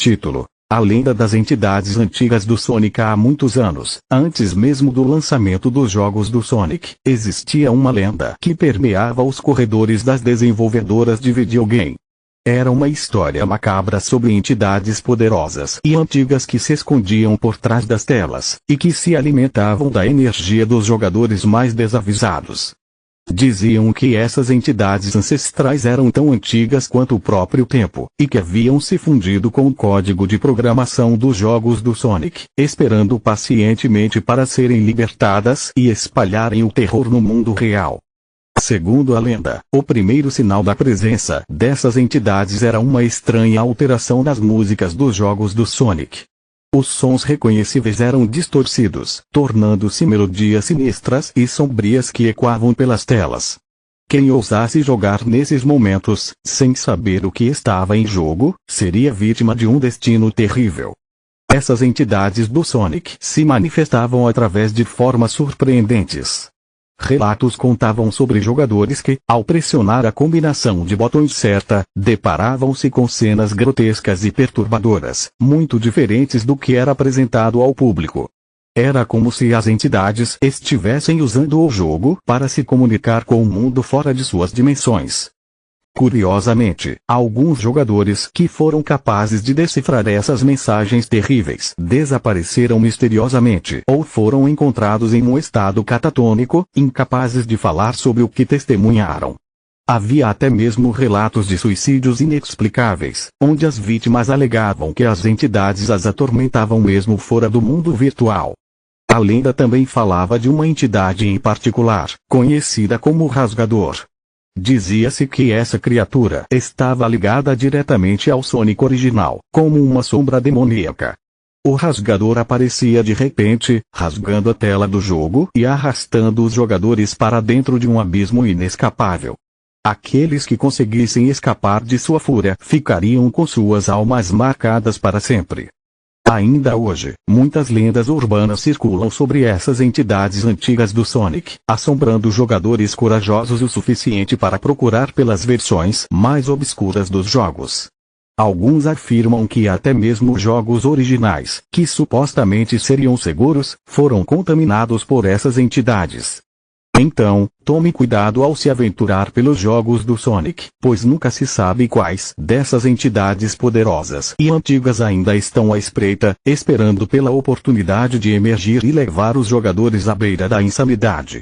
Título: A Lenda das Entidades Antigas do Sonic. Há muitos anos, antes mesmo do lançamento dos jogos do Sonic, existia uma lenda que permeava os corredores das desenvolvedoras de videogame. Era uma história macabra sobre entidades poderosas e antigas que se escondiam por trás das telas, e que se alimentavam da energia dos jogadores mais desavisados. Diziam que essas entidades ancestrais eram tão antigas quanto o próprio tempo, e que haviam se fundido com o código de programação dos jogos do Sonic, esperando pacientemente para serem libertadas e espalharem o terror no mundo real. Segundo a lenda, o primeiro sinal da presença dessas entidades era uma estranha alteração nas músicas dos jogos do Sonic. Os sons reconhecíveis eram distorcidos, tornando-se melodias sinistras e sombrias que ecoavam pelas telas. Quem ousasse jogar nesses momentos, sem saber o que estava em jogo, seria vítima de um destino terrível. Essas entidades do Sonic se manifestavam através de formas surpreendentes. Relatos contavam sobre jogadores que, ao pressionar a combinação de botões certa, deparavam-se com cenas grotescas e perturbadoras, muito diferentes do que era apresentado ao público. Era como se as entidades estivessem usando o jogo para se comunicar com o mundo fora de suas dimensões. Curiosamente, alguns jogadores que foram capazes de decifrar essas mensagens terríveis desapareceram misteriosamente ou foram encontrados em um estado catatônico, incapazes de falar sobre o que testemunharam. Havia até mesmo relatos de suicídios inexplicáveis, onde as vítimas alegavam que as entidades as atormentavam mesmo fora do mundo virtual. A lenda também falava de uma entidade em particular, conhecida como Rasgador. Dizia-se que essa criatura estava ligada diretamente ao Sonic original, como uma sombra demoníaca. O Rasgador aparecia de repente, rasgando a tela do jogo e arrastando os jogadores para dentro de um abismo inescapável. Aqueles que conseguissem escapar de sua fúria ficariam com suas almas marcadas para sempre. Ainda hoje, muitas lendas urbanas circulam sobre essas entidades antigas do Sonic, assombrando jogadores corajosos o suficiente para procurar pelas versões mais obscuras dos jogos. Alguns afirmam que até mesmo jogos originais, que supostamente seriam seguros, foram contaminados por essas entidades. Então, tome cuidado ao se aventurar pelos jogos do Sonic, pois nunca se sabe quais dessas entidades poderosas e antigas ainda estão à espreita, esperando pela oportunidade de emergir e levar os jogadores à beira da insanidade.